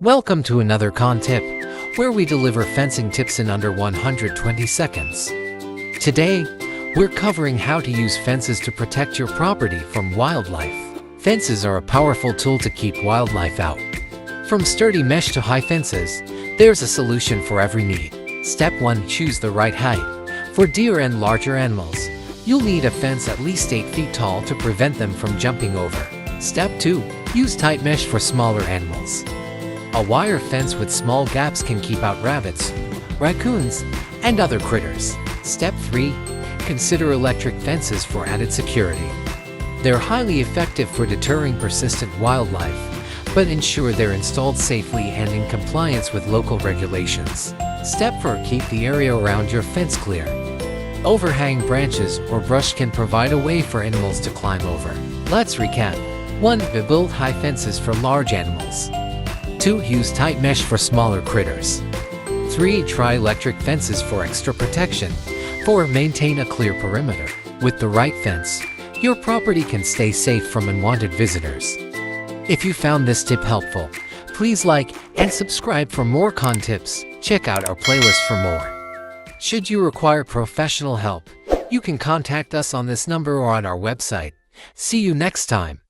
Welcome to another Con Tip, where we deliver fencing tips in under 120 seconds. Today, we're covering how to use fences to protect your property from wildlife. Fences are a powerful tool to keep wildlife out. From sturdy mesh to high fences, there's a solution for every need. Step 1. Choose the right height. For deer and larger animals, you'll need a fence at least 8 feet tall to prevent them from jumping over. Step 2. Use tight mesh for smaller animals. A wire fence with small gaps can keep out rabbits, raccoons, and other critters. Step 3. Consider electric fences for added security. They're highly effective for deterring persistent wildlife, but ensure they're installed safely and in compliance with local regulations. Step 4. Keep the area around your fence clear. Overhanging branches or brush can provide a way for animals to climb over. Let's recap. 1. Build high fences for large animals. 2. Use tight mesh for smaller critters. 3. Try electric fences for extra protection. 4. Maintain a clear perimeter. With the right fence, your property can stay safe from unwanted visitors. If you found this tip helpful, please like and subscribe for more Con Tips. Check out our playlist for more. Should you require professional help, you can contact us on this number or on our website. See you next time.